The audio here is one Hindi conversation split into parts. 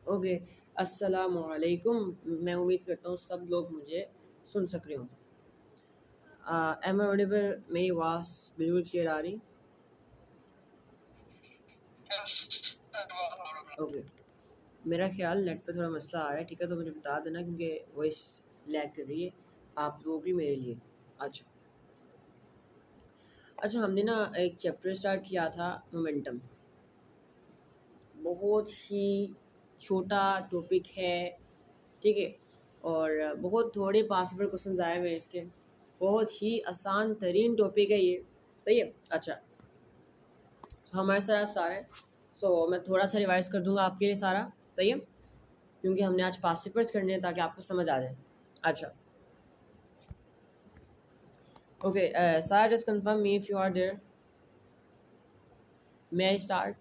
ओके, अस्सलाम वालेकुम। मैं उम्मीद करता हूँ सब लोग मुझे सुन सक रहे हों। Am I audible? मेरी आवाज़ बिल्कुल क्लियर आ रही? ओके, मेरा ख्याल नेट पे थोड़ा मसला आ रहा है, ठीक है? तो मुझे बता देना क्योंकि वॉइस लैग कर रही है आप लोगों की मेरे लिए। अच्छा अच्छा, हमने ना एक चैप्टर स्टार्ट किया था, मोमेंटम। बहुत ही छोटा टॉपिक है, ठीक है? और बहुत थोड़े पास पर क्वेश्चन आए हुए हैं इसके। बहुत ही आसान तरीन टॉपिक है ये, सही है। अच्छा, तो हमारे साथ सारा है, सो मैं थोड़ा सा रिवाइज कर दूंगा आपके लिए सारा, सही है? क्योंकि हमने आज पास पेपर्स करने हैं ताकि आपको समझ आ जाए। अच्छा okay, Sara just confirm me if you are there. May I start?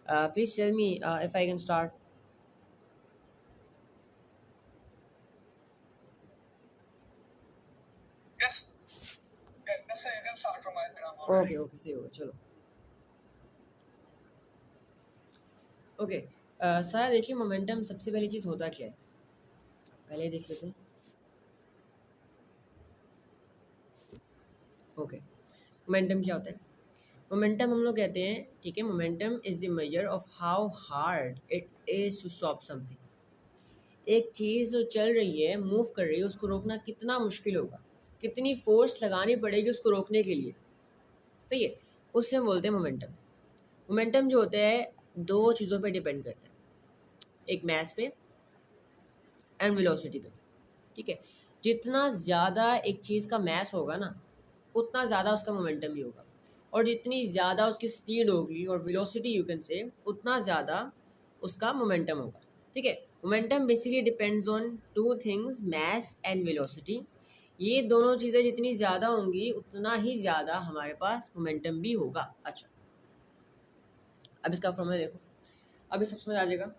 Please tell me if I can start. Okay okay, सही होगा, चलो। ओके, सारा देखिए, मोमेंटम सबसे पहली चीज़ होता क्या है, पहले देख लेते हैं। ओके, मोमेंटम क्या होता है? मोमेंटम हम लोग कहते हैं, ठीक है, momentum is the measure of how hard it is to stop something. एक चीज़ जो चल रही है, मूव कर रही है, उसको रोकना कितना मुश्किल होगा, कितनी फोर्स लगानी पड़ेगी उसको रोकने के लिए, सही है? उससे हम बोलते हैं मोमेंटम। मोमेंटम जो होता है दो चीज़ों पे डिपेंड करता है, एक मास पे एंड वेलोसिटी पे, ठीक है? जितना ज़्यादा एक चीज़ का मास होगा ना, उतना ज़्यादा उसका मोमेंटम भी होगा, और जितनी ज़्यादा उसकी स्पीड होगी और वेलोसिटी यू कैन से, उतना ज़्यादा उसका मोमेंटम होगा, ठीक है? Momentum basically depends on two things, mass and velocity. ये दोनों चीज़ें जितनी ज़्यादा होंगी उतना ही ज़्यादा हमारे पास मोमेंटम भी होगा। अच्छा, अब इसका फॉर्मूला देखो, अब सब समझ आ जाएगा।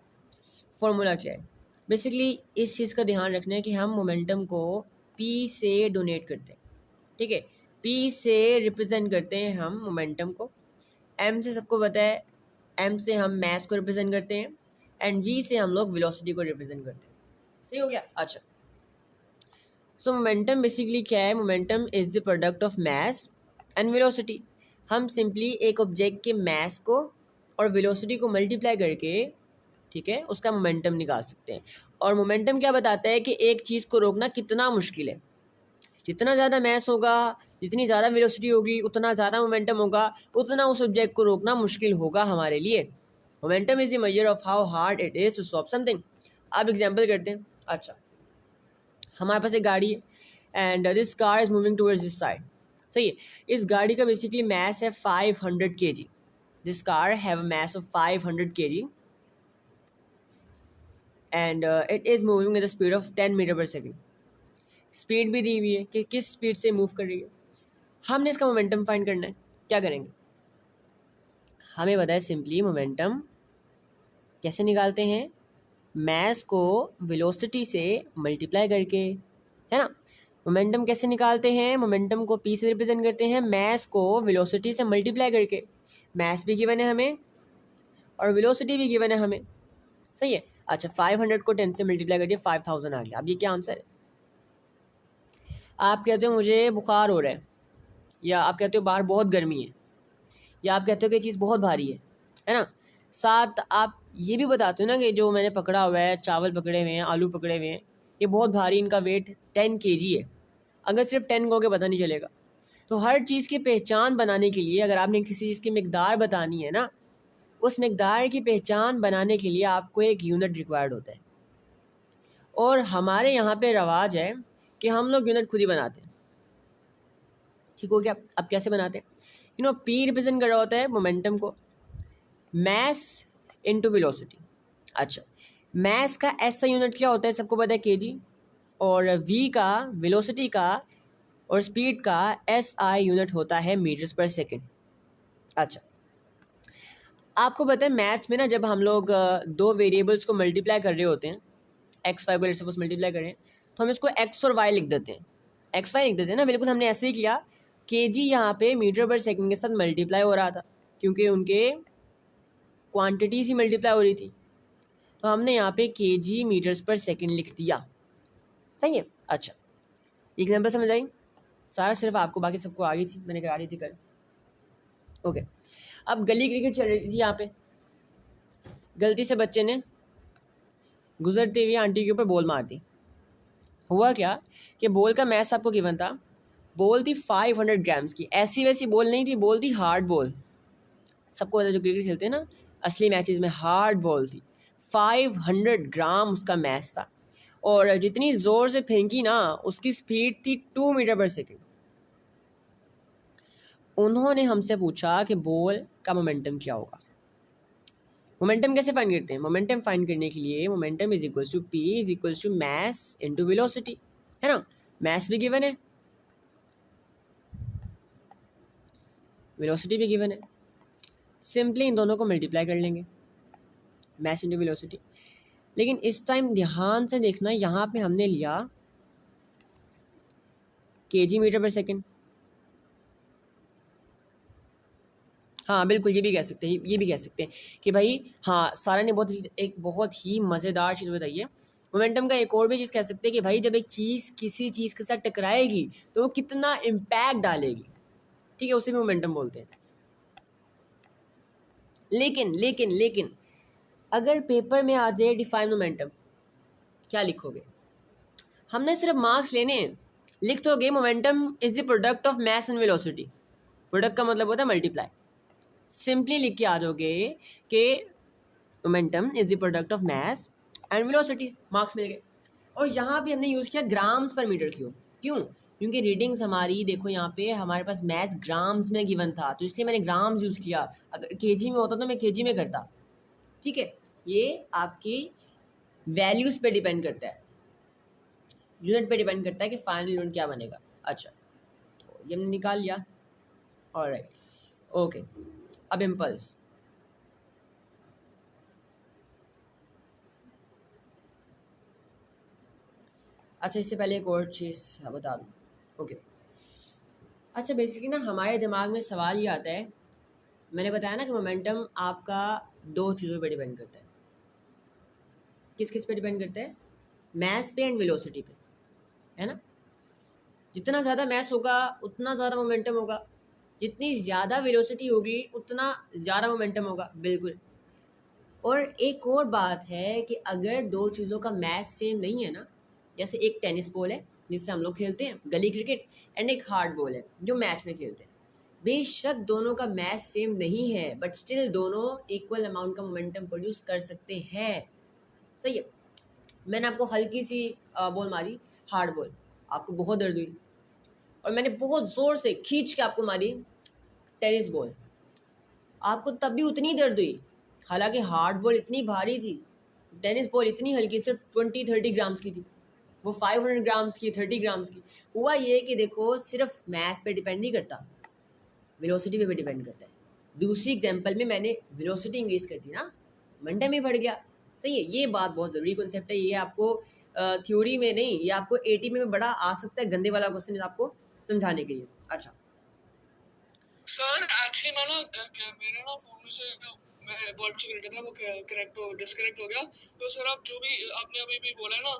फॉर्मूला क्या है? बेसिकली इस चीज़ का ध्यान रखना है कि हम मोमेंटम को पी से डोनेट करते हैं, ठीक है? पी से रिप्रेजेंट करते हैं हम मोमेंटम को, एम से सबको पता है, एम से हम मास को रिप्रेजेंट करते हैं, एंड वी से हम लोग वेलोसिटी को रिप्रेजेंट करते हैं। सही हो गया? अच्छा, सो मोमेंटम बेसिकली क्या है? Momentum is the product of mass and velocity. हम सिंपली एक ऑब्जेक्ट के मास को और वेलोसिटी को मल्टीप्लाई करके, ठीक है, उसका मोमेंटम निकाल सकते हैं। और मोमेंटम क्या बताता है कि एक चीज़ को रोकना कितना मुश्किल है। जितना ज़्यादा मास होगा, जितनी ज़्यादा वेलोसिटी होगी, उतना ज़्यादा मोमेंटम होगा, उतना उस ऑब्जेक्ट को रोकना मुश्किल होगा हमारे लिए। Momentum is the measure of how hard it is to stop something. अब एग्जांपल करते हैं। अच्छा, हमारे पास एक गाड़ी है and this car is moving towards this side, सही है? इस गाड़ी का बेसिकली मास है 500 kg। This car have a mass of 500 kg and it is moving with the speed of 10 metre per second. Speed भी दी हुई है कि किस स्पीड से मूव कर रही है। हमने इसका मोमेंटम फाइंड करना है। क्या करेंगे? हमें पता है सिंपली मोमेंटम कैसे निकालते हैं, मास को वेलोसिटी से मल्टीप्लाई करके, है ना? मोमेंटम कैसे निकालते हैं? मोमेंटम को पी से रिप्रेजेंट करते हैं, मास को वेलोसिटी से मल्टीप्लाई करके। मास भी गिवन है हमें और वेलोसिटी भी गिवन है हमें, सही है? अच्छा, 500 को 10 से मल्टीप्लाई कर दिया, 5000 आ गया। अब ये क्या आंसर है? आप कहते हो मुझे बुखार हो रहा है, या आप कहते हो बाहर बहुत गर्मी है, या आप कहते हो कि चीज़ बहुत भारी है ना? साथ आप ये भी बताते हो ना कि जो मैंने पकड़ा हुआ है, चावल पकड़े हुए हैं, आलू पकड़े हुए हैं, ये बहुत भारी, इनका वेट 10 kg है। अगर सिर्फ 10 कहोगे पता नहीं चलेगा। तो हर चीज़ की पहचान बनाने के लिए, अगर आपने किसी चीज़ की मिकदार बतानी है ना, उस मिकदार की पहचान बनाने के लिए आपको एक यूनिट रिक्वायर्ड होता है। और हमारे यहाँ पे रवाज है कि हम लोग यूनिट खुद ही बनाते हैं, ठीक हो गया? अब कैसे बनाते हैं? पी रिप्रेजेंट कर रहा होता है मोमेंटम को, मास इनटू वेलोसिटी। अच्छा, मास का ऐसा यूनिट क्या होता है? सबको पता है, केजी। और वी का, वेलोसिटी का और स्पीड का एसआई यूनिट होता है मीटर्स पर सेकेंड। अच्छा, आपको पता है मैथ्स में ना, जब हम लोग दो वेरिएबल्स को मल्टीप्लाई कर रहे होते हैं, एक्स वाई को सपोज मल्टीप्लाई कर रहे हैं, तो हम इसको एक्स और वाई लिख देते हैं, एक्स वाई लिख देते हैं ना। बिल्कुल हमने ऐसे ही किया केजी यहाँ पे मीटर पर सेकंड के साथ मल्टीप्लाई हो रहा था, क्योंकि उनके क्वांटिटी ही मल्टीप्लाई हो रही थी, तो हमने यहाँ पे केजी मीटर्स पर सेकंड लिख दिया। सही है। अच्छा, एग्जाम्पल समझ आई? सारा सिर्फ आपको, बाकी सबको आ गई थी, मैंने करा दी थी कल। ओके, अब गली क्रिकेट चल रही थी यहाँ पे। गलती से बच्चे ने गुजरते हुए आंटी के ऊपर बॉल मार दी। हुआ क्या कि बॉल का मैच आपको गिवन था, बॉल थी 500 ग्राम्स की, ऐसी वैसी बॉल नहीं थी, बॉल थी हार्ड बॉल। सबको पता है जो क्रिकेट खेलते हैं ना असली मैचेस में, हार्ड बॉल थी। 500 ग्राम उसका मैच था, और जितनी ज़ोर से फेंकी ना उसकी स्पीड थी 2 मीटर पर सेकेंड। उन्होंने हमसे पूछा कि बॉल का मोमेंटम क्या होगा। मोमेंटम कैसे फाइंड करते हैं? मोमेंटम फाइंड करने के लिए momentum is equals to P is equals to mass into velocity, है ना। मैस भी गिवन है, वेलोसिटी भी गिवन है, सिंपली इन दोनों को मल्टीप्लाई कर लेंगे, मैस इनटू वेलोसिटी। लेकिन इस टाइम ध्यान से देखना, यहाँ पे हमने लिया केजी मीटर पर सेकेंड। हाँ बिल्कुल, ये भी कह सकते हैं, ये भी कह सकते हैं कि भाई हाँ, सारा ने एक बहुत ही मज़ेदार चीज़ बताई है। मोमेंटम का एक और भी चीज़ कह सकते हैं कि भाई जब एक चीज़ किसी चीज़ के साथ टकराएगी तो वो कितना इम्पैक्ट डालेगी, ठीक है, उसे भी मोमेंटम बोलते हैं। लेकिन लेकिन लेकिन अगर पेपर में आ जाए डिफाइन मोमेंटम, क्या लिखोगे? हमने सिर्फ मार्क्स लेने हैं। लिख दोगे momentum is the product of mass and velocity. Product का मतलब होता है मल्टीप्लाई। सिंपली लिख के आ जाओगे कि momentum is the product of mass and velocity, marks मिल गए। और यहाँ पे हमने यूज़ किया ग्राम्स पर मीटर क्यूब। क्यों? क्योंकि रीडिंग्स हमारी देखो, यहाँ पे हमारे पास मैथ्स ग्राम्स में गिवन था, तो इसलिए मैंने ग्राम्स यूज़ किया। अगर केजी में होता तो मैं केजी में करता, ठीक है। ये आपकी वैल्यूज़ पे डिपेंड करता है, यूनिट पे डिपेंड करता है कि फाइनल यूनिट क्या बनेगा। अच्छा, तो ये हमने निकाल लिया। Alright, okay. अब इम्पल्स, अच्छा इससे पहले एक और चीज़ बता दूँ। ओके, अच्छा बेसिकली ना हमारे दिमाग में सवाल ये आता है, मैंने बताया ना कि मोमेंटम आपका दो चीज़ों पे डिपेंड करता है। किस किस पे डिपेंड करता है? मैस पे एंड वेलोसिटी पे, है ना। जितना ज़्यादा मैस होगा उतना ज़्यादा मोमेंटम होगा, जितनी ज़्यादा वेलोसिटी होगी उतना ज़्यादा मोमेंटम होगा, बिल्कुल। और एक और बात है कि अगर दो चीज़ों का मैस सेम नहीं है ना, जैसे एक टेनिस बॉल है जिससे हम लोग खेलते हैं गली क्रिकेट, एंड एक हार्ड बॉल है जो मैच में खेलते हैं, बेशक दोनों का मैच सेम नहीं है बट स्टिल दोनों इक्वल अमाउंट का मोमेंटम प्रोड्यूस कर सकते हैं। सही है। मैंने आपको हल्की सी बॉल मारी, हार्ड बॉल, आपको बहुत दर्द हुई, और मैंने बहुत ज़ोर से खींच के आपको मारी टेनिस बॉल, आपको तब भी उतनी दर्द हुई। हालांकि हार्ड बॉल इतनी भारी थी, टेनिस बॉल इतनी हल्की, सिर्फ 20-30 ग्राम्स की थी, वो 500 ग्राम्स की, 30 ग्राम्स की। हुआ ये कि देखो सिर्फ मैथ पे डिपेंड नहीं करता, वेलोसिटी पे भी डिपेंड करता है। दूसरी एग्जांपल में मैंने वेलोसिटी इंक्रीज कर दी ना, मोमेंटम ही बढ़ गया। सही है, ये बात बहुत ज़रूरी कॉन्सेप्ट है, ये आपको थ्योरी में नहीं, ये आपको एटी में बड़ा आ सकता है, गंदे वाला क्वेश्चन आपको समझाने के लिए। अच्छा सर एक्चुअली मैं ना मेरे ना फोन में से मैं बॉल चेक कर रहा था, वो करेक्ट हो डिस्कनेक्ट हो गया। तो सर आप जो भी आपने अभी भी बोला है ना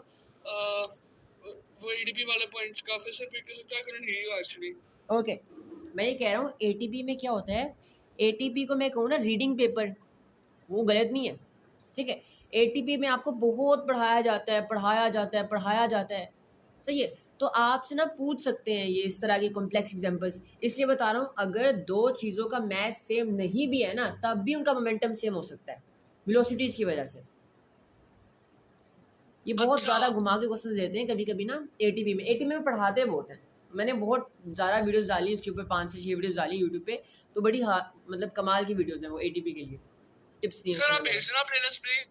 वो एडीपी वाले पॉइंट्स का फिर से रिपीट कर सकते हैं? I couldn't hear you actually. Okay, मैं ये कह रहा हूँ एटीपी में क्या होता है, एटीपी को मैं कहूँ ना रीडिंग पेपर, वो गलत नहीं है, ठीक है। एटीपी में आपको बहुत पढ़ाया जाता है, पढ़ाया जाता है, पढ़ाया जाता है, सही है। तो आपसे ना पूछ सकते हैं ये इस तरह के कॉम्प्लेक्स एग्जांपल्स, इसलिए बता रहा हूँ अगर दो चीज़ों का मैथ सेम नहीं भी है ना तब भी उनका मोमेंटम सेम हो सकता है वेलोसिटीज़ की वजह से। ये बहुत अच्छा ज़्यादा घुमा के क्वेश्चन देते हैं कभी कभी ना एटीपी में पढ़ाते बहुत हैं। मैंने बहुत ज़्यादा वीडियोस डाली इसके ऊपर, 5 से 6 वीडियोस डाली यूट्यूब पे, तो बड़ी मतलब कमाल की वीडियोस हैं वो एटीपी के लिए, टिप्स दिए सर उसमें आप मैंने। भेज देना प्लेलिस्ट प्लीज।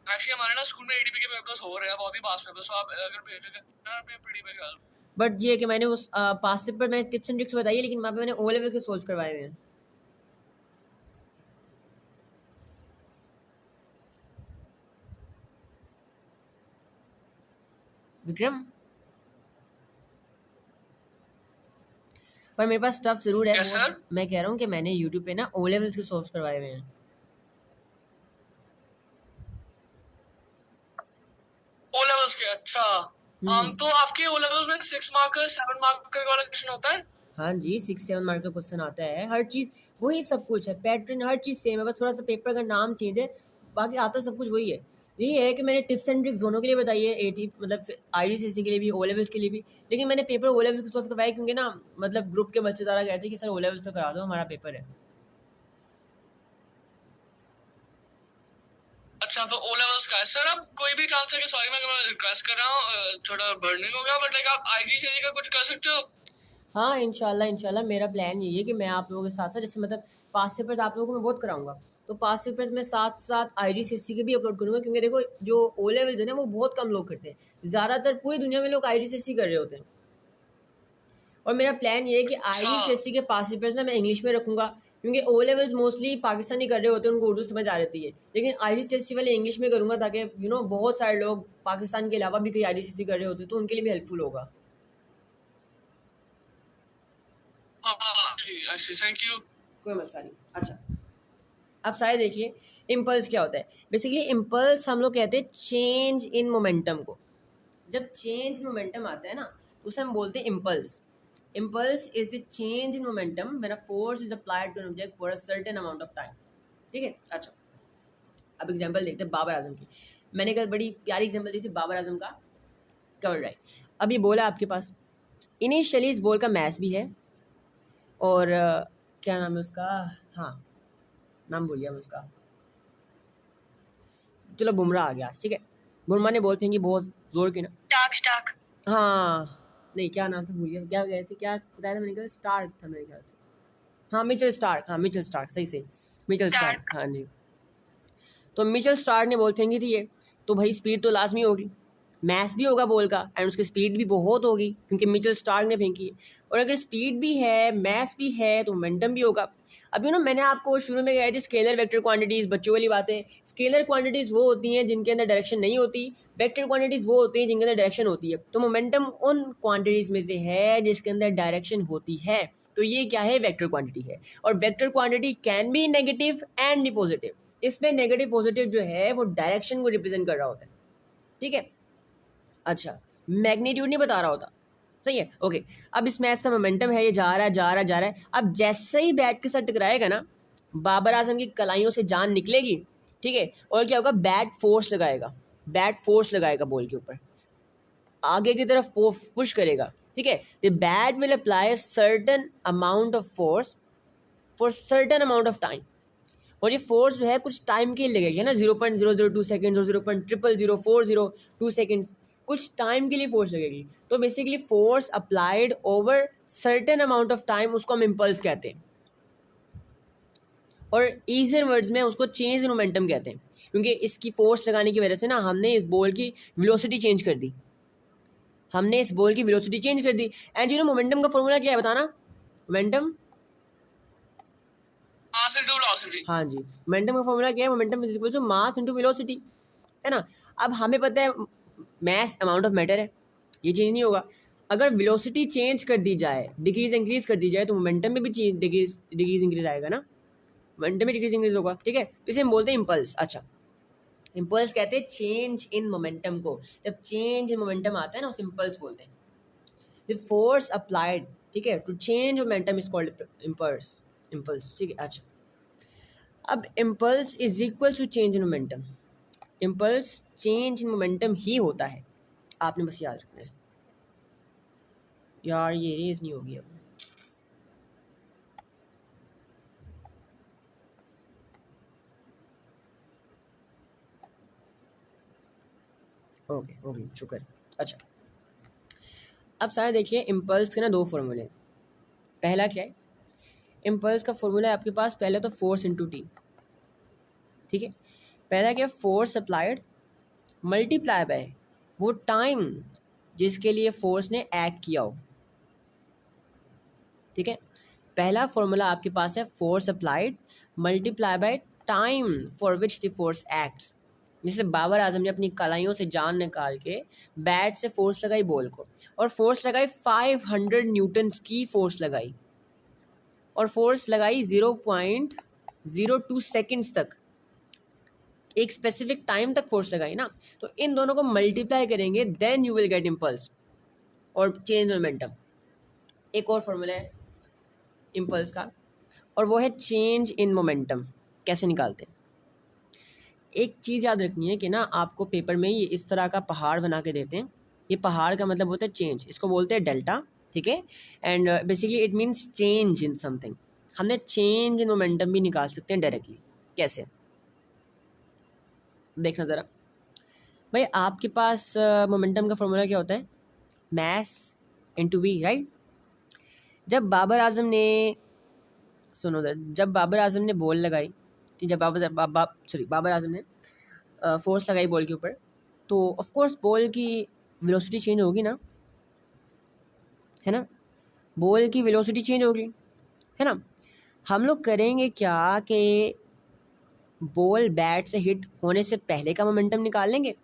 एक्चुअली हमारे ना स्कूल में एडीपी के पेपर्स हो रहे हैं, बहुत ही पास पेपर्स, तो आप अगर भेज देंगे ना मैं प्रीटी पे हेल्प। बट ये कि मैंने उस पास से पर मैंने टिप्स एंड ट्रिक्स बताई है, लेकिन वहाँ पे मैंने ओ लेवल के सोल्व करवाए हुए हैं। विक्रम, पर मेरे पास स्टफ जरूर है। Yes, sir. मैं कह रहा हूँ कि मैंने यूट्यूब पे ना ओ लेवल्स के सॉल्व करवाए हुए हैं। ओ लेवल्स के, अच्छा। तो आपके ओ लेवल्स में 6 मार्कर 7 मार्कर वाला क्वेश्चन होता है? हाँ जी, 6-7 मार्क का क्वेश्चन आता है। हर चीज़ वही, सब कुछ है, पैटर्न हर चीज़ सेम है, बस थोड़ा सा पेपर का नाम चेंज है, बाकी आता सब कुछ वही है। यही है कि मैंने टिप्स एंड ट्रिक्स दोनों के लिए बताई है, एटी मतलब IGCSE के लिए भी, ओ लेवल्स के लिए भी। लेकिन मैंने पेपर ओ लेवल्स के सॉल्व करवाया क्योंकि ना मतलब ग्रुप के बच्चे ज़्यादा कहते हैं कि सर ओ लेवल्स का करा दो, हमारा पेपर है। अच्छा, तो ओ लेवल्स का है सर। अब कोई भी चांस है कि, सॉरी मैं रिक्वेस्ट कर रहा हूँ, थोड़ा बर्निंग हो गया, बट लाइक आप IGCSE का कुछ कर सकते हो? हाँ, इंशाल्लाह मेरा प्लान यही है कि मैं आप लोगों के साथ साथ, जैसे मतलब पास पेपर्स आप लोगों को मैं बहुत कराऊंगा, तो पास पेपर्स में साथ साथ IGCSE के भी अपलोड करूंगा, क्योंकि देखो जो ओ लेवल्स है ना वो बहुत कम लोग करते हैं, ज़्यादातर पूरी दुनिया में लोग IGCSE कर रहे होते हैं। और मेरा प्लान ये है कि IGCSE के पास पेपर्स ना मैं इंग्लिश में रखूंगा, क्योंकि ओ लेवल्स मोस्टली पाकिस्तानी कर रहे होते हैं, उनको उर्दू समझ आ जाती है, लेकिन IGCSE वाले इंग्लिश में करूंगा, ताकि बहुत सारे लोग पाकिस्तान के अलावा भी कहीं IGCSE कर रहे होते हैं, तो उनके लिए भी हेल्पफुल होगा। हाँ जी, अच्छा, थैंक यू। कोई मसला नहीं। अच्छा, अब सारे देखिए, इम्पल्स क्या होता है। बेसिकली इम्पल्स हम लोग कहते हैं चेंज इन मोमेंटम को। जब चेंज इन मोमेंटम आता है ना, उसे हम बोलते हैं impulse. Impulse is the change in momentum when a force is applied to an object for a certain amount of time. ठीक है, अच्छा। अब एग्जांपल देखते हैं बाबर आजम की। मैंने कल बड़ी प्यारी एग्जांपल दी थी बाबर आजम का कवर ड्राइव। अब ये बॉल है आपके पास, इनिशियली इस बॉल का मैच भी है, और क्या नाम है उसका, हाँ नाम भूल गया मैं उसका, चलो बुमराह आ गया, ठीक है। बुमराह ने बॉल फेंकी बहुत जोर की ना, स्टार्क। हाँ नहीं क्या नाम था, भूल गया, क्या कह रहे थे, क्या बताया था मैंने, कहा स्टार्क था मेरे ख्याल से, हाँ मिचेल स्टार्क, हाँ मिचेल स्टार्क, सही सही, मिचेल स्टार्क, हाँ जी। तो मिचेल स्टार्क ने बॉल फेंकी थी ये, तो भाई स्पीड तो लाजमी होगी, मैच भी होगा बॉल का, एंड उसकी स्पीड भी बहुत होगी क्योंकि मिचेल स्टार्क ने फेंकी है। और अगर स्पीड भी है, मैच भी है, तो मोमेंटम भी होगा। अब मैंने आपको शुरू में कहा थी स्केलर वेक्टर क्वांटिटीज, बच्चों वाली बातें। स्केलर क्वांटिटीज वो होती हैं जिनके अंदर डायरेक्शन नहीं होती, वेक्टर क्वांटिटीज वो होती हैं जिनके अंदर डायरेक्शन होती है। तो मोमेंटम उन क्वांटिटीज में से है जिसके अंदर डायरेक्शन होती है, तो ये क्या है, वेक्टर क्वांटिटी है। और vector quantity can be negative and be positive. इसमें नेगेटिव पॉजिटिव जो है वो डायरेक्शन को रिप्रेजेंट कर रहा होता है, ठीक है। अच्छा, मैग्नीट्यूड नहीं बता रहा होता, सही है, ओके। अब इस मैच का मोमेंटम है, ये जा रहा है जा रहा है जा रहा है। अब जैसे ही बैट के साथ टकराएगा ना, बाबर आजम की कलाइयों से जान निकलेगी, ठीक है। और क्या होगा, बैट फोर्स लगाएगा बॉल के ऊपर, आगे की तरफ पुश करेगा, ठीक है। The bat will apply certain amount of force for certain amount of time. और ये फोर्स जो है कुछ टाइम के लिए लगेगी ना, 0.002 सेकेंड्स और 0.00040 सेकेंड्स, कुछ टाइम के लिए फोर्स लगेगी। तो basically force applied over certain amount of time, उसको हम इम्पल्स कहते हैं। और ईजियर वर्ड्स में उसको चेंज इन मोमेंटम कहते हैं, क्योंकि इसकी फोर्स लगाने की वजह से ना हमने इस बॉल की वेलोसिटी चेंज कर दी, एंड मोमेंटम का फॉर्मूला क्या है बताना, मोमेंटम, मास इनटू वेलोसिटी। हाँ जी, मोमेंटम का फॉर्मूला क्या है, momentum is equal to mass into velocity, है ना। अब हमें पता है मास अमाउंट ऑफ मैटर है, ये चेंज नहीं होगा। अगर वेलोसिटी चेंज कर दी जाए, डिक्रीज इंक्रीज कर दी जाए, तो मोमेंटम में भी डिक्रीज इंक्रीज आएगा ना, मोमेंटम में डिक्रीज इंक्रीज होगा, ठीक है। इसे हम बोलते हैं इम्पल्स। अच्छा, इम्पल्स कहते हैं चेंज इन मोमेंटम को। जब चेंज इन मोमेंटम आता है ना, उसे इम्पल्स बोलते हैं। द फोर्स अप्लाइड, ठीक है, to change momentum is called impulse, ठीक है। अच्छा, अब impulse is equal to change in momentum, impulse change in momentum ही होता है, आपने बस याद रखना है। यार ये रेस नहीं होगी अब, ओके शुक्र। अच्छा, अब सारे देखिए इम्पल्स के ना दो फॉर्मूले। पहला क्या है, इम्पल्स का फॉर्मूला है आपके पास, पहले तो फोर्स इनटू टी, ठीक है। पहला क्या, फोर्स अप्लाइड मल्टीप्लाई बाय वो टाइम जिसके लिए फोर्स ने एक्ट किया हो, ठीक है। पहला फॉर्मूला आपके पास है force applied multiply by time for which the force acts. जैसे बाबर आजम ने अपनी कलाइयों से जान निकाल के बैट से फोर्स लगाई बॉल को, और फोर्स लगाई 500 न्यूटन्स की फोर्स लगाई, और फोर्स लगाई 0.02 सेकेंड्स तक, एक स्पेसिफिक टाइम तक फोर्स लगाई ना, तो इन दोनों को मल्टीप्लाई करेंगे, then you will get impulse और चेंज मोमेंटम। एक और फॉर्मूला है इम्पल्स का, और वो है चेंज इन मोमेंटम। कैसे निकालते हैं? एक चीज़ याद रखनी है कि ना, आपको पेपर में ये इस तरह का पहाड़ बना के देते हैं, ये पहाड़ का मतलब होता है चेंज, इसको बोलते हैं डेल्टा, ठीक है। And basically it means change in something. हमने चेंज इन मोमेंटम भी निकाल सकते हैं डायरेक्टली। कैसे? देखना ज़रा भाई, आपके पास मोमेंटम का फॉर्मूला क्या होता है? Mass into V, right. जब बाबर आजम ने, सुनो सर, जब बाबर आजम ने बॉल लगाई, जब बाबर आजम ने फोर्स लगाई बॉल के ऊपर, तो ऑफ कोर्स बॉल की वेलोसिटी चेंज होगी ना, है ना, बॉल की वेलोसिटी चेंज होगी, है ना। हम लोग करेंगे क्या कि बॉल बैट से हिट होने से पहले का मोमेंटम निकाल लेंगे,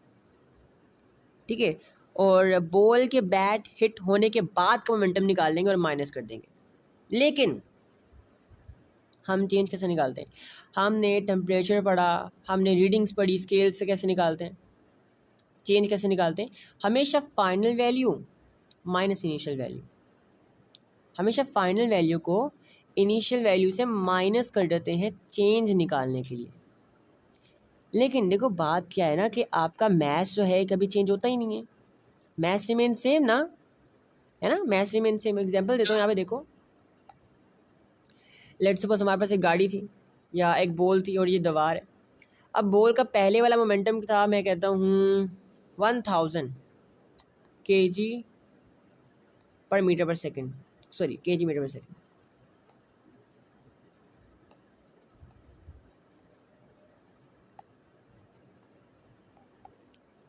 ठीक है, और बॉल के बैट हिट होने के बाद का मोमेंटम निकाल लेंगे और माइनस कर देंगे। लेकिन हम चेंज कैसे निकालते हैं? हमने टेम्परेचर पढ़ा, हमने रीडिंग्स पढ़ी, स्केल से कैसे निकालते हैं चेंज, कैसे निकालते हैं? हमेशा final value minus initial value, हमेशा फाइनल वैल्यू को इनिशियल वैल्यू से माइनस कर देते हैं चेंज निकालने के लिए। लेकिन देखो बात क्या है ना, कि आपका मैथ्स जो है कभी चेंज होता ही नहीं है, मैथ्स रिमेन सेम ना, है ना, मैथ्स रिमेन सेम। एग्जांपल देता हूँ यहाँ पे, देखो लेट्स सपोज हमारे पास एक गाड़ी थी या एक बॉल थी और ये दीवार है। अब बॉल का पहले वाला मोमेंटम था, मैं कहता हूँ 1000 kg पर metre per second, sorry kg metre per second.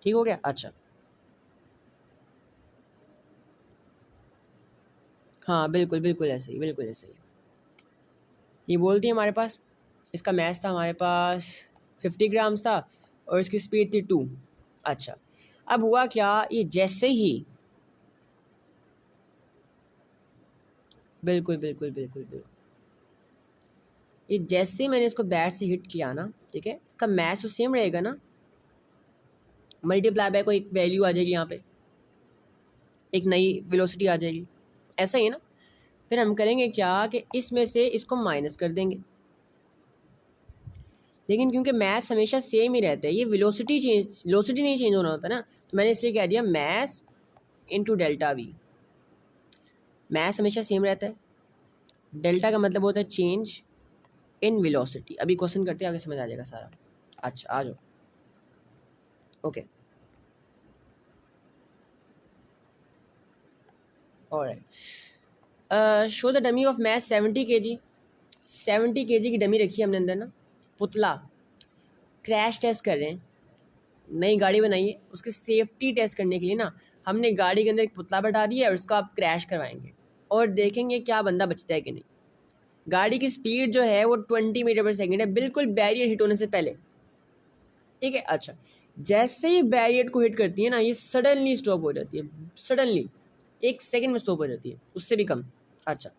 ठीक हो गया? अच्छा, हाँ बिल्कुल बिल्कुल ऐसे ही, बिल्कुल ऐसे ही। ये बोलती है हमारे पास, इसका मैथ था हमारे पास 50 ग्राम्स था और इसकी स्पीड थी 2। अच्छा, अब हुआ क्या, ये जैसे ही, बिल्कुल बिल्कुल बिल्कुल बिल्कुल, ये जैसे ही मैंने इसको बैट से हिट किया ना, ठीक है, इसका मैथ तो सेम रहेगा ना, मल्टीप्लाई बाय कोई एक वैल्यू आ जाएगी यहाँ पे, एक नई वेलोसिटी आ जाएगी, ऐसा ही है ना। फिर हम करेंगे क्या कि इसमें से इसको माइनस कर देंगे, लेकिन क्योंकि मैथ्स हमेशा सेम ही रहता है, ये वेलोसिटी नहीं चेंज होना होता ना, तो मैंने इसलिए कह दिया maths into delta we. Maths हमेशा सेम रहता है, डेल्टा का मतलब होता है चेंज इन वेलोसिटी। अभी क्वेश्चन करते हैं, आगे समझ आ जाएगा सारा। अच्छा आ जाओ, okay alright. Show the dummy of math 70 kg। 70 kg की डमी रखी है हमने अंदर ना, पुतला, क्रैश टेस्ट कर रहे हैं, नई गाड़ी बनाई है, उसकी सेफ्टी टेस्ट करने के लिए ना हमने गाड़ी के अंदर एक पुतला बैठा दिया है और उसको आप क्रैश करवाएंगे और देखेंगे क्या बंदा बचता है कि नहीं। गाड़ी की स्पीड जो है वो 20 मीटर पर सेकेंड है, बिल्कुल बैरियर हिट होने से पहले, ठीक है। अच्छा, जैसे ही बैरियर को हिट करती है ना, ये सडनली स्टॉप हो जाती है, सडनली 1 सेकेंड में स्टॉप हो जाती है, उससे भी कम। अच्छा,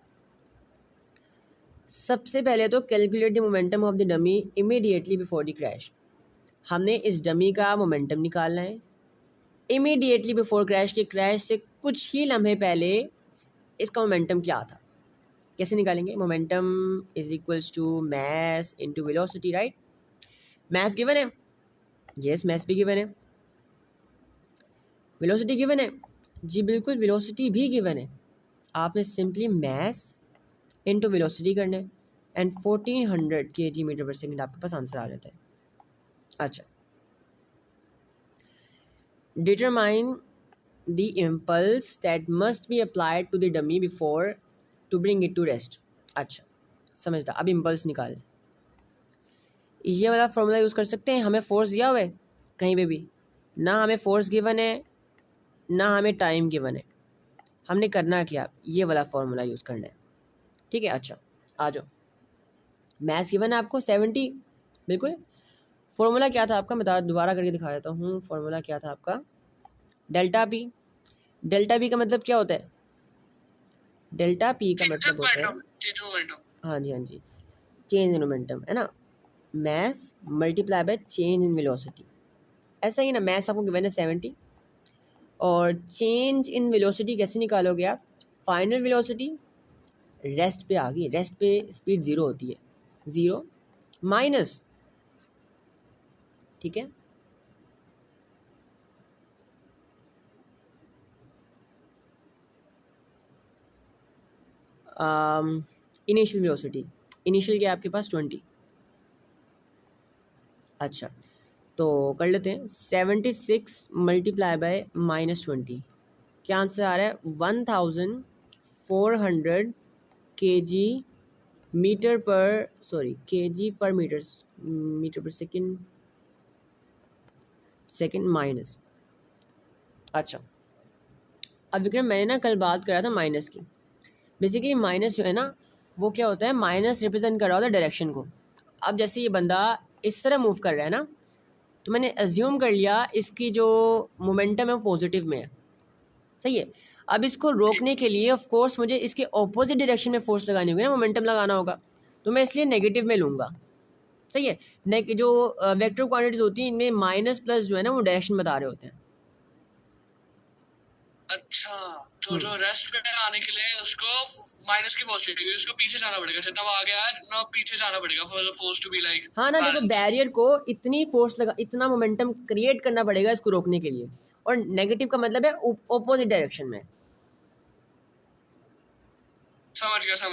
सबसे पहले तो calculate the momentum of the dummy immediately before the crash. हमने इस डमी का मोमेंटम निकालना है इमीडिएटली बिफोर क्रैश, के क्रैश से कुछ ही लम्हे पहले इसका मोमेंटम क्या था। कैसे निकालेंगे? Momentum is equals to mass into velocity, right. Mass given है, यस मैस भी गिवन है, वेलोसिटी गिवन है, जी बिल्कुल वेलोसिटी भी गिवन है। आपने सिंपली मैस इनटू वेलोसिटी करना है and 1400 kg metre per second आपके पास आंसर आ जाता है। अच्छा, determine the impulse that must be applied to the dummy before to bring it to rest. अच्छा समझता, अब इम्पल्स निकाल, ये वाला फॉर्मूला यूज़ कर सकते हैं। हमें फोर्स दिया हुआ है कहीं पे भी ना, हमें फोर्स गिवन है ना हमें टाइम गिवन है, हमने करना क्या, ये वाला फॉर्मूला यूज़ करना है, ठीक है। अच्छा आ जाओ, मैथ्स गिवन है आपको 70, बिल्कुल। फॉर्मूला क्या था आपका, मैं दोबारा करके दिखा देता हूँ। फॉर्मूला क्या था आपका, डेल्टा पी। डेल्टा पी का मतलब क्या होता है? डेल्टा पी का मतलब होता है हाँ जी, हाँ जी, चेंज इन मोमेंटम है ना, मास multiply by change in velocity, ऐसा ही ना। मास आपको गिवन है 70 और चेंज इन वेलोसिटी कैसे निकालोगे आप? फाइनल वेलोसिटी रेस्ट पे आ गई, रेस्ट पे स्पीड ज़ीरो होती है, ज़ीरो माइनस, ठीक है, इनिशियल वेलोसिटी, इनिशियल क्या है आपके पास 20। अच्छा, तो कर लेते हैं 76 मल्टीप्लाई बाय -20, क्या आंसर आ रहा है? 1400 kg मीटर पर, सॉरी kg पर मीटर, मीटर पर सेकंड, सेकंड माइनस। अच्छा, अब विक्रम मैंने ना कल बात करा था माइनस की। बेसिकली माइनस जो है ना वो क्या होता है, माइनस रिप्रेजेंट कर रहा होता है डायरेक्शन को। अब जैसे ये बंदा इस तरह मूव कर रहा है ना, तो मैंने एज्यूम कर लिया इसकी जो मोमेंटम है वो पॉजिटिव में है, सही है। अब इसको रोकने के लिए ऑफ कोर्स मुझे इसके ऑपोजिट डायरेक्शन में फोर्स लगानी होगी ना, मोमेंटम लगाना होगा, तो मैं इसलिए नेगेटिव में लूँगा, सही है। जो वेक्टर क्वांटिटीज होती हैं इनमें माइनस प्लस जो है ना वो डायरेक्शन बता रहे होते हैं। अच्छा, तो जो रेस्ट पे आने के लिए उसको माइनस की फोर्स चाहिए, उसको पीछे जाना पड़ेगा, जितना वो आगे आया ना पीछे जाना पड़ेगा for the force to be like हाँ ना, देखो बैलेंस्ड। बैरियर को इतनी फोर्स लगा, इतना मोमेंटम क्रिएट करना पड़ेगा इसको रोकने के लिए, और नेगेटिव का मतलब है ऑपोजिट डायरेक्शन में। समझ गया सर।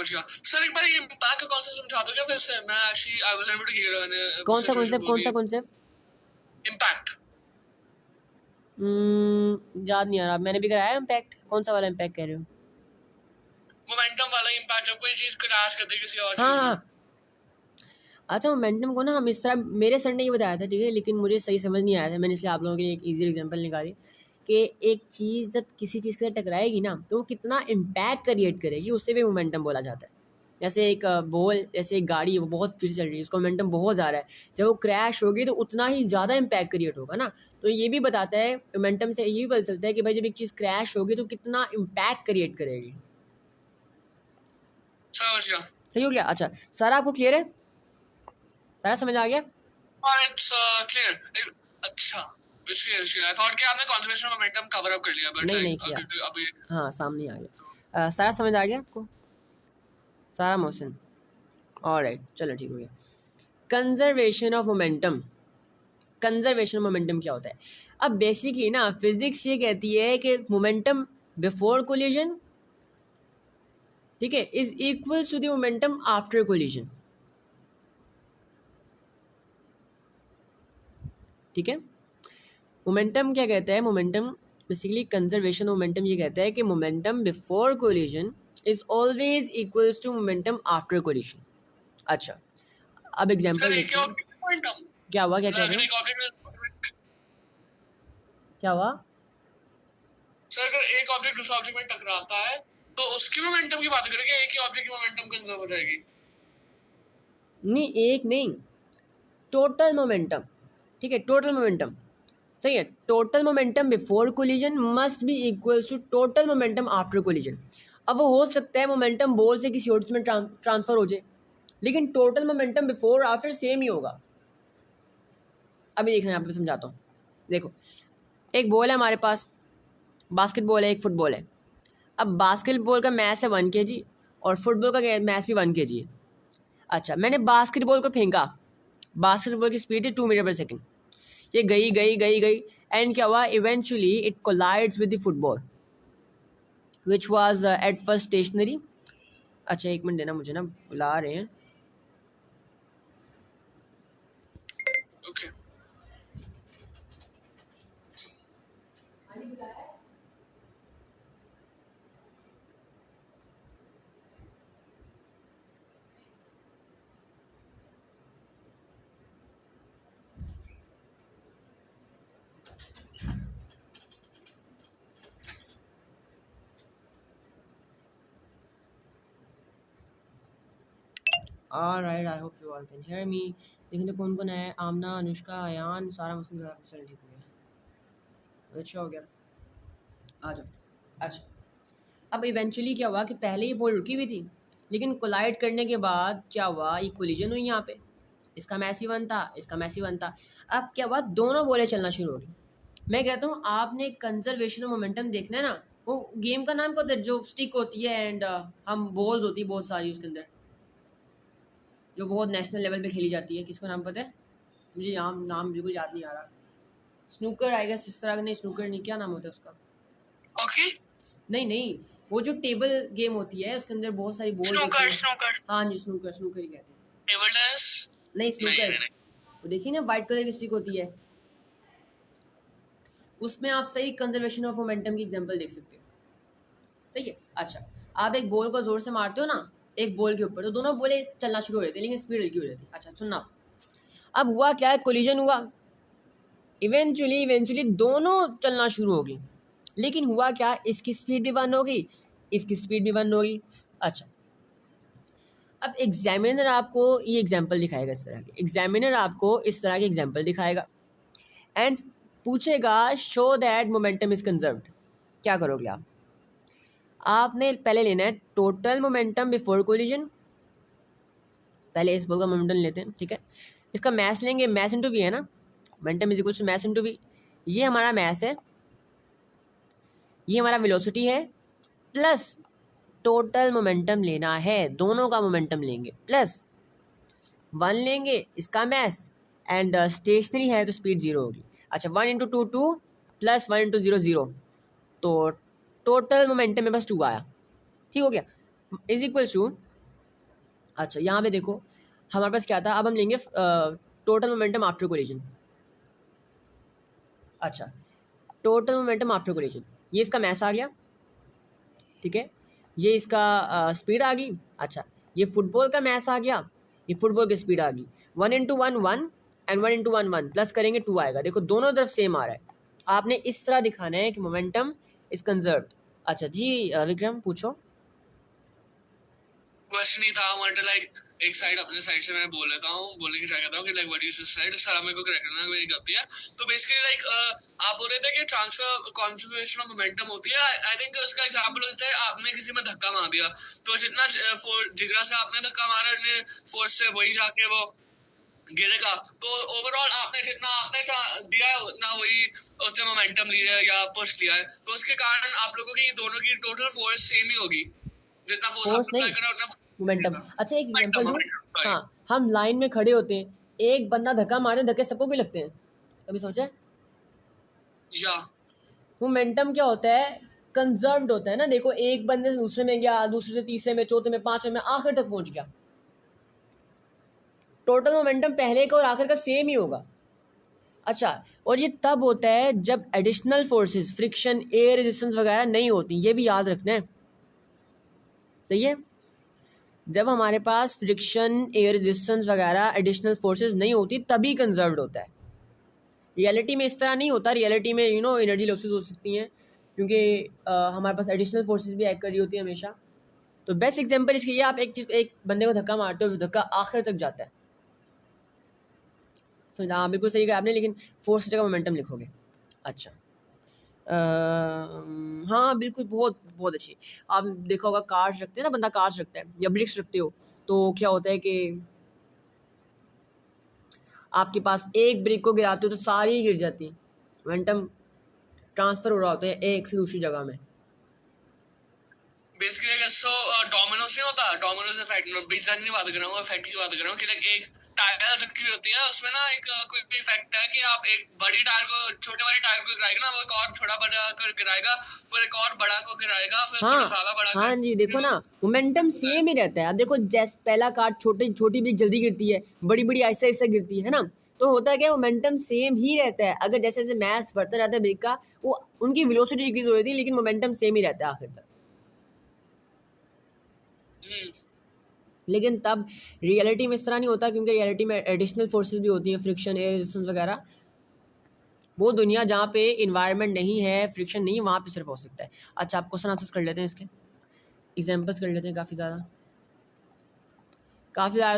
एक बार ये इम्पैक्ट का कॉन्सेप्ट समझा दो क्या फिर से? मैं actually I was able to hear in a कौन सा सिचुएशन कॉन्सेप्ट, वो कौन भी सा कॉन्सेप्ट? इम्पैक्ट। याद नहीं आ रहा, मैंने भी कराया इम्पैक्ट, कौन सा वाला इम्पैक्ट कह रहे हो? मोमेंटम वाला इम्पैक्ट, जब कोई चीज क्रैश करती है किसी और हाँ चीज में। हाँ, अच्छा मोमेंटम को ना हम इस तरह, मेरे सर ने ये बताया था, ठीक है, लेकिन मुझे सही समझ नहीं आया था, मैंने इसलिए आप लोगों के लिए एक ईजी एग्जांपल निकाली कि एक चीज़ जब किसी चीज़ के साथ टकराएगी ना तो वो कितना इम्पैक्ट क्रिएट करेगी, उससे भी मोमेंटम बोला जाता है। जैसे एक बॉल, जैसे एक गाड़ी है वो बहुत स्पीड से चल रही है, उसका मोमेंटम बहुत ज़्यादा है, जब वो क्रैश होगी तो उतना ही ज़्यादा इम्पैक्ट क्रिएट होगा ना। तो ये भी बताता है, मोमेंटम से ये भी पता चलता है कि भाई जब एक चीज़ क्रैश होगी तो कितना इम्पैक्ट क्रिएट करेगी। समझ गया। सही हो गया? अच्छा, सारा आपको क्लियर है, सारा समझ आ गया? और इट्स क्लियर। अच्छा, इट्स क्लियर। आई थॉट कि आपने conservation of momentum cover up कर लिया, बट नहीं नहीं लाइक किया, अभी हाँ सामने आ गया। सारा समझ आ गया आपको, सारा मोशन? ऑलराइट, चलो ठीक हो गया। Conservation of momentum, conservation of momentum क्या होता है? अब बेसिकली ना फिजिक्स ये कहती है कि मोमेंटम बिफोर कोलिजन, ठीक है, is equals to the momentum after collision, ठीक है। मोमेंटम क्या कहता है? मोमेंटम बेसिकली कंजर्वेशन मोमेंटम ये कहता है कि momentum before collision is always equals to momentum after collision. अच्छा, अब एग्जांपल अगर एक देखते और हैं। मोमेंटम, क्या हुआ, क्या कह रहे अगर हो? एक ऑब्जेक्ट, क्या हुआ? सर अगर एक ऑब्जेक्ट दूसरे ऑब्जेक्ट में टकराता है तो उसकी मोमेंटम की बात करेंगे, एक ही ऑब्जेक्ट की मोमेंटम कंजर्व हो जाएगी? नहीं, एक नहीं, टोटल मोमेंटम, ठीक है, टोटल मोमेंटम, सही है। Total momentum before collision must be equals to total momentum after collision. अब वो हो सकता है मोमेंटम बॉल से किसी और चीज में ट्रांसफर हो जाए, लेकिन total momentum before after same ही होगा। अभी देखना, यहाँ पे समझाता हूँ। देखो, एक बॉल है हमारे पास, बास्केटबॉल है, एक फुटबॉल है। अब बास्केटबॉल का मैस है 1 kg और फुटबॉल का मैस भी 1 kg है। अच्छा, मैंने बास्केटबॉल को फेंका, बास्केटबॉल की स्पीड है 2 मीटर पर सेकेंड, ये गई गई गई गई, एंड क्या हुआ, eventually it collides with the football which was at first stationary. अच्छा एक मिनट देना मुझे ना, बुला रहे हैं। Okay. Alright, I hope you all can hear me. देखिए तो कौन कौन है, आमना, अनुष्का, अयान, सारा मुस्लिम, चल ठीक हो गया, अच्छा हो गया, आ जाओ। अच्छा, अब इवेंचुअली क्या हुआ कि पहले ये बॉल रुकी हुई थी, लेकिन कोलाइड करने के बाद क्या हुआ, ये कोलिजन हुई यहाँ पे, इसका मैस भी 1 था, इसका मैस भी 1 था। अब क्या हुआ, दोनों बोले चलना शुरू हो गई। मैं कहता हूँ आपने कंजर्वेशन ऑफ मोमेंटम देखना है ना, वो गेम का नाम क्या होता है जो स्टिक होती है एंड हम बॉल्स होती है बहुत सारी उसके अंदर, जो बहुत नेशनल लेवल पे खेली जाती है, किसको नाम पता है मुझे, नाम बिल्कुल याद नहीं आ रहा। स्नूकर आई गेस, इस तरह का नहीं, स्नूकर नहीं, क्या नाम होता है उसका, हॉकी, नहीं, वो जो टेबल गेम होती है उसके अंदर बहुत सारी बॉल्स होती है। स्नूकर, हाँ जी, स्नूकर ही कहते हैं। टेबल टेनिस, नहीं, स्नूकर, नहीं। वो देखिए ना वाइट कलर की स्टिक होती है, उसमें आप सही कंजर्वेशन ऑफ मोमेंटम की एग्जांपल देख सकते हो। सही है। अच्छा, आप एक बॉल को जोर से मारते हो ना एक बॉल के ऊपर, तो दोनों बॉलें चलना शुरू हो जाती है लेकिन स्पीड हल्की हो जाती है। अच्छा सुनना, अब हुआ क्या है, कोलिजन हुआ, इवेंचुअली दोनों चलना शुरू हो गई, लेकिन हुआ क्या, इसकी स्पीड भी 1 हो गई, इसकी स्पीड भी 1 हो गई। अच्छा, अब एग्जामिनर आपको ये एग्जाम्पल दिखाएगा, इस तरह के एग्जामिनर आपको इस तरह के एग्जाम्पल दिखाएगा एंड पूछेगा show that momentum is conserved. क्या करोगे आप, आपने पहले लेना है टोटल मोमेंटम बिफोर कोलिजन, पहले इस बॉल का मोमेंटम लेते हैं, ठीक है, इसका मैस लेंगे, मैस इंटू वी है ना, momentum is equal to mass into V, ये हमारा मैस है, ये हमारा वेलोसिटी है, प्लस टोटल मोमेंटम लेना है, दोनों का मोमेंटम लेंगे, प्लस 1 लेंगे इसका मैस एंड स्टेशनरी है तो स्पीड 0 होगी। अच्छा, 1 इंटू 2 2 प्लस 1 इंटू 0 0, तो टोटल मोमेंटम मेरे पास 2 आया, ठीक हो गया, इज इक्वल टू, अच्छा यहाँ पे देखो हमारे पास क्या था, अब हम लेंगे टोटल मोमेंटम आफ्टर कोलिजन। अच्छा, टोटल मोमेंटम आफ्टर कोलिजन, ये इसका मैस आ गया, ठीक है, ये इसका स्पीड आ गई। अच्छा, ये फुटबॉल का मैस आ गया, ये फुटबॉल की स्पीड आ गई, 1 इंटू 1 1 एंड 1 इंटू 1 1, प्लस करेंगे 2 आएगा। देखो दोनों तरफ सेम आ रहा है, आपने इस तरह दिखाना है कि मोमेंटम इज कंजर्व्ड। अच्छा जी विक्रम पूछो। क्वेश्चन ही था मतलब लाइक एक साइड अपने साइड से मैं बोल लेता हूँ, बोलने की ट्राई करता हूँ कि लाइक व्हाट यू सेड, सारा मेरे को करेक्ट करना मेरी गलती है। तो बेसिकली लाइक आप बोल रहे थे कि ट्रांसफर कंजर्वेशन ऑफ मोमेंटम होती है। आई थिंक उसका एग्जांपल होता है आपने किसी में धक्का मार दिया, तो जितना जिगरा से आपने धक्का मारा फोर्स से वही जाके वो गिरेगा, तो ओवरऑल आपने जितना आपने दिया है उतना वही उसने मोमेंटम लिया है या पुश लिया है, तो उसके कारण आप लोगों की दोनों की टोटल फोर्स सेम ही होगी, जितना फोर्स फोर्स आप नहीं, अप्लाई कर रहे हो उतना मोमेंटम। अच्छा एक एग्जांपल दूं, मोमेंटम। हाँ, हम लाइन में खड़े होते हैं, एक बंदा धक्का मारते, धक्के सबको भी लगते हैं, कभी सोचा? या मोमेंटम क्या होता है, कंजर्व्ड होता है ना, देखो एक बंदे से दूसरे में गया, दूसरे से तीसरे में, चौथे में, पांचवें में, आखिर तक पहुंच गया, टोटल मोमेंटम पहले का और आखिर का सेम ही होगा। अच्छा, और ये तब होता है जब additional forces, friction, air resistance वगैरह नहीं होती, ये भी याद रखना है, सही है, जब हमारे पास फ्रिक्शन, एयर रेजिस्टेंस वगैरह एडिशनल फोर्सेस नहीं होती तभी कंजर्व्ड होता है। रियलिटी में इस तरह नहीं होता, रियलिटी में एनर्जी लॉसेस हो सकती हैं क्योंकि हमारे पास एडिशनल फोर्सेस भी एक्ट कर रही होती है हमेशा। तो बेस्ट एग्जांपल इसके लिए, आप एक बंदे को धक्का मारते हो, धक्का आखिर तक जाता है, समझा? हाँ बिल्कुल सही कहा आपने, लेकिन फोर्स की जगह मोमेंटम लिखोगे। अच्छा हाँ बिल्कुल, बहुत बहुत अच्छी। आप देखा होगा कार्स रखते हैं ना, बंदा कार्स रखता है या ब्रिक्स रखते हो, तो क्या होता है कि आपके पास एक ब्रिक को गिराते हो तो सारी ही गिर जाती हैं, मोमेंटम ट्रांसफर हो रहा होता है एक से दूसरी जगह में। बेसिकली अगर सो डोमिनोज नहीं होता, डोमिनोज इफेक्ट, पिज्जा की बात कर रहा हूँ, इफेक्ट की बात कर रहा हूँ कि लाइक एक टायर रखी हुई होती है, उसमें ना एक कोई इफेक्ट है कि आप एक बड़ी टायर को छोटे वाली टायर को गिराएगा ना, वो एक और छोटा बड़ा कर गिराएगा, फिर एक और बड़ा को गिराएगा, फिर थोड़ा हाँ ज्यादा बड़ा हाँ जी, देखो ना मोमेंटम सेम ही रहता है। अब देखो जैसे पहला कार्ड छोटी ब्रिक जल्दी गिरती है, बड़ी बड़ी ऐसे ऐसे गिरती है ना, तो होता है क्या, मोमेंटम सेम ही रहता है। अगर जैसे जैसे मैस बढ़ता रहता है ब्रिक का, वो उनकी वेलोसिटी डिक्रीज हो रही थी, लेकिन मोमेंटम सेम ही रहता है आखिर तक। लेकिन तब रियलिटी में इस तरह नहीं होता, क्योंकि रियलिटी में एडिशनल फोर्सेस भी होती हैं, फ्रिक्शन, एयर रेजिस्टेंस वगैरह। वो दुनिया जहाँ पे इन्वायरमेंट नहीं है, फ्रिक्शन नहीं है, वहाँ पे सिर्फ हो सकता है। अच्छा, आप क्वेश्चन आंसर्स कर लेते हैं, इसके एग्जाम्पल्स कर लेते हैं, काफ़ी ज़्यादा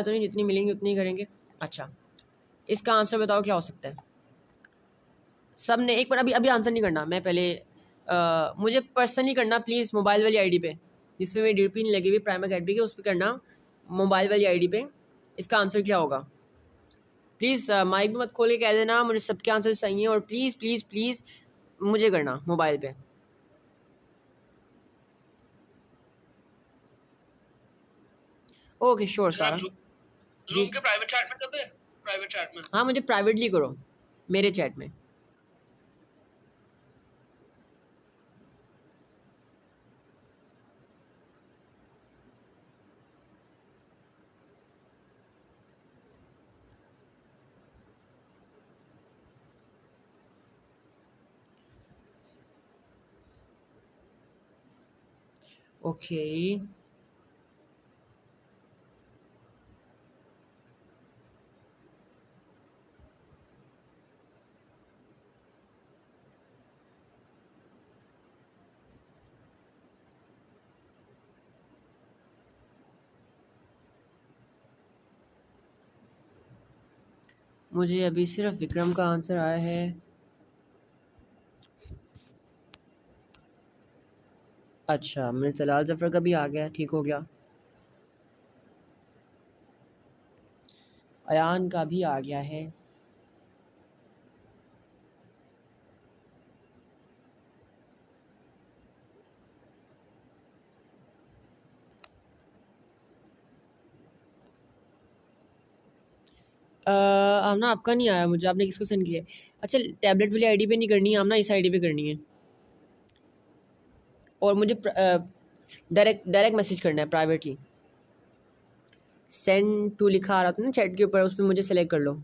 तो नहीं, जितनी मिलेंगी उतनी ही करेंगे। अच्छा, इसका आंसर बताओ क्या हो सकता है। सब ने एक बार, अभी आंसर नहीं करना, मैं पहले मुझे पर्सनली करना प्लीज़, मोबाइल वाली आईडी पे, जिसमें मेरी डीपी नहीं लगी हुई प्राइम अकेडमी के, उस पर करना मोबाइल वाली आईडी पे। इसका आंसर क्या होगा? प्लीज़ माइक भी मत खोल के कह देना, मुझे सबके आंसर चाहिए, और प्लीज़ प्लीज़ प्लीज़ मुझे करना मोबाइल पे। ओके श्योर सारा जी। जूम के प्राइवेट चैट में कर दे, प्राइवेट चैट में। हाँ मुझे प्राइवेटली करो मेरे चैट में। ओके मुझे अभी सिर्फ विक्रम का आंसर आया है। अच्छा मेरे तलाल जफ़र का भी आ गया, ठीक हो गया। अयान का भी आ गया है। आमना आपका नहीं आया मुझे, आपने किसको सेंड किया? अच्छा टैबलेट वाली आईडी पे नहीं करनी है आमना, इस आईडी पे करनी है। और मुझे डायरेक्ट डायरेक्ट मैसेज करना है प्राइवेटली। सेंड टू लिखा आ रहा था ना चैट के ऊपर, उस पर मुझे सेलेक्ट कर लो।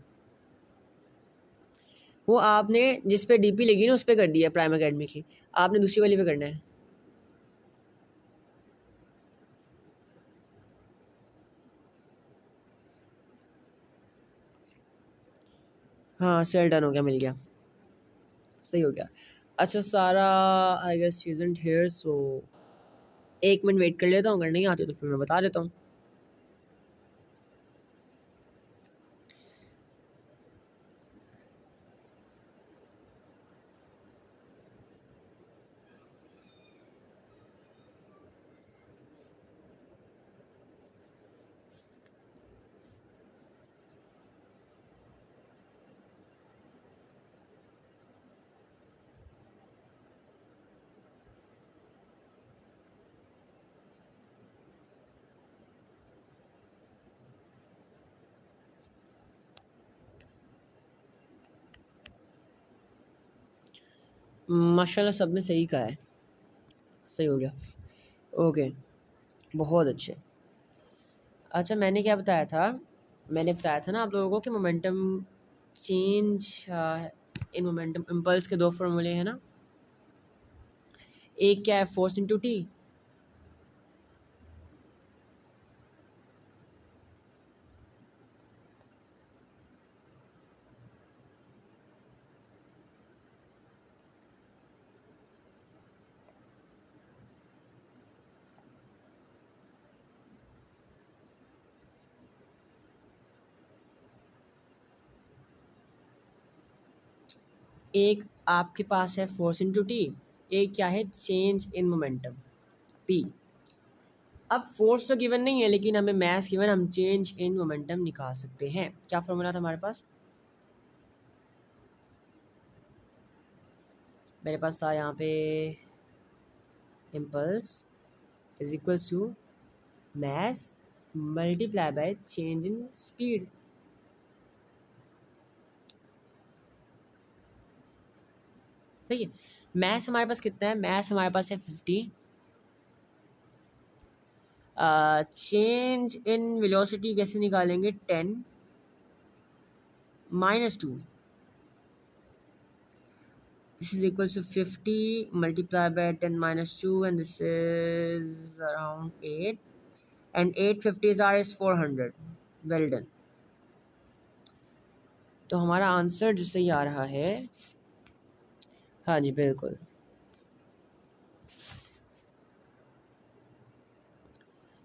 वो आपने जिस पे डीपी लगी ना उस पर कर दिया प्राइम अकेडमी की, आपने दूसरी वाली पे करना है। हाँ सेल डन हो गया, मिल गया, सही हो गया। अच्छा सारा I guess she isn't here, so 1 minute wait कर लेता हूँ, अगर नहीं आती तो फिर मैं बता देता हूँ। माशाल्लाह सब ने सही कहा है, सही हो गया। ओके बहुत अच्छे। अच्छा मैंने क्या बताया था, मैंने बताया था ना आप लोगों को कि momentum change in momentum impulse के 2 फॉर्मूले हैं ना। एक क्या है फोर्स इंटू टी, एक आपके पास है फोर्स इंटू टी, एक क्या है चेंज इन मोमेंटम पी। अब फोर्स तो गिवन नहीं है लेकिन हमें मैथ गिवन, हम चेंज इन मोमेंटम निकाल सकते हैं। क्या फॉर्मूला था हमारे पास? मेरे पास था यहाँ पे impulse is equals to mass multiply by change in speed. सही है। मैथ हमारे पास कितना है? मैथ हमारे पास है 50। चेंज इन वेलोसिटी कैसे निकालेंगे? 10 minus 2, this is equals to 50 multiplied by 10 minus 2 and this is around 8 and 850s are is 400। well done। तो हमारा आंसर जो सही आ रहा है, हाँ जी बिल्कुल,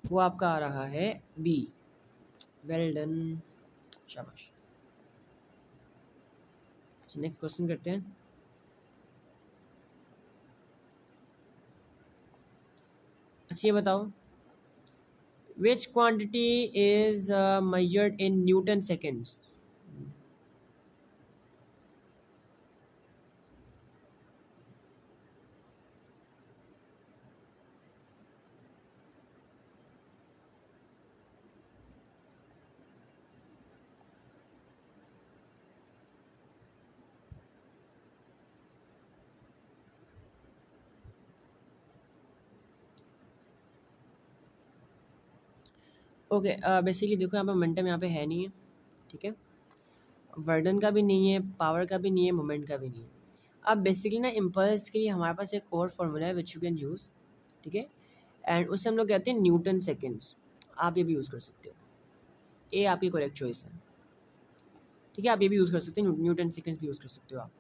वो आपका आ रहा है बी। वेल डन, शाबाश। अच्छा नेक्स्ट क्वेश्चन करते हैं। अच्छा ये बताओ, विच quantity is measured in newton seconds? Okay, basically देखो यहाँ पे मोमेंटम यहाँ पे है नहीं है, ठीक है, वर्डन का भी नहीं है, पावर का भी नहीं है, मोमेंट का भी नहीं है। अब बेसिकली ना इम्पल्स के लिए हमारे पास एक और फार्मूला है विच यू कैन यूज़, ठीक है, एंड उससे हम लोग कहते हैं न्यूटन सेकेंड्स। आप ये भी यूज़ कर सकते हो, ये आपकी करेक्ट चॉइस है, ठीक है, आप ये भी यूज़ कर सकते हैं, न्यूटन सेकेंड्स भी यूज़ कर सकते हो आप,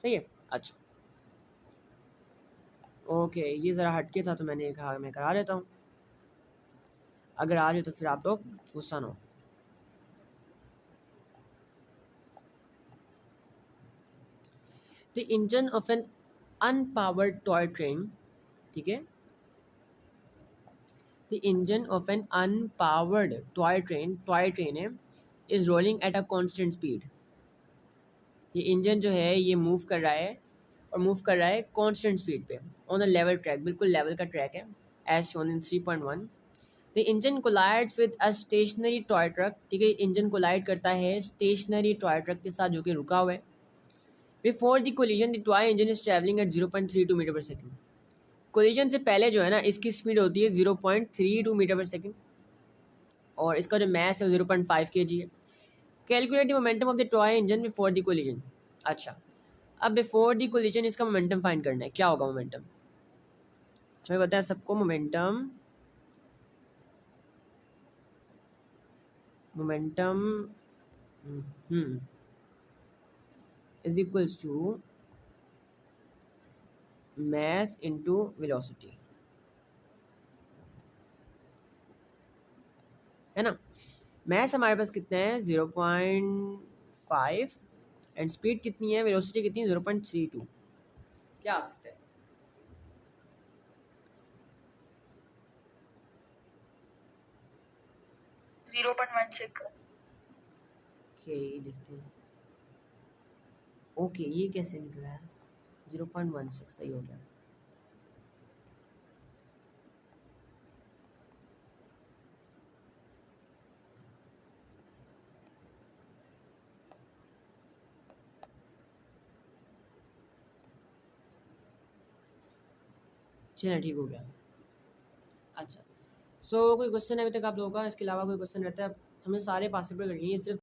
सही है। अच्छा ओके, ये ज़रा हटके था तो मैंने कहा मैं करा देता हूँ, अगर आ जाए तो फिर आप लोग गुस्सा ना हो। The engine of an unpowered toy train, ठीक है, the engine of an unpowered toy train है, is rolling at a constant speed. ये इंजन जो है ये मूव कर रहा है, और मूव कर रहा है कांस्टेंट स्पीड पे ऑन अ लेवल ट्रैक, बिल्कुल लेवल का ट्रैक है, as shown in 3.1। The engine collides with a stationary toy truck, ठीक है, इंजन कोलाइड करता है स्टेशनरी टॉय ट्रक के साथ जो कि रुका हुआ है। Before the collision the toy engine is travelling at 0.32 metre per second. Collision से पहले जो है ना इसकी स्पीड होती है 0.32 मीटर पर सेकेंड, और इसका जो मैस है 0.5 kg है। Calculate the momentum of the toy engine before the collision. अच्छा, अब बिफोर द कोलिजन इसका मोमेंटम फाइंड करना है, क्या होगा मोमेंटम, हमें पता है सबको, momentum momentum is equals to mass into velocity, है ना। mass हमारे पास कितना है 0.5, एंड स्पीड कितनी है, वेलोसिटी कितनी है 0.32, क्या आ सकता है? 0.16। ओके देखते हैं, ओके ये कैसे निकला है, 0.16 सही हो गया। चलिए ठीक हो गया। अच्छा, सो कोई क्वेश्चन है अभी तक आप लोगों का, इसके अलावा कोई क्वेश्चन रहता है? हमने सारे पासिबल कर लिए, सिर्फ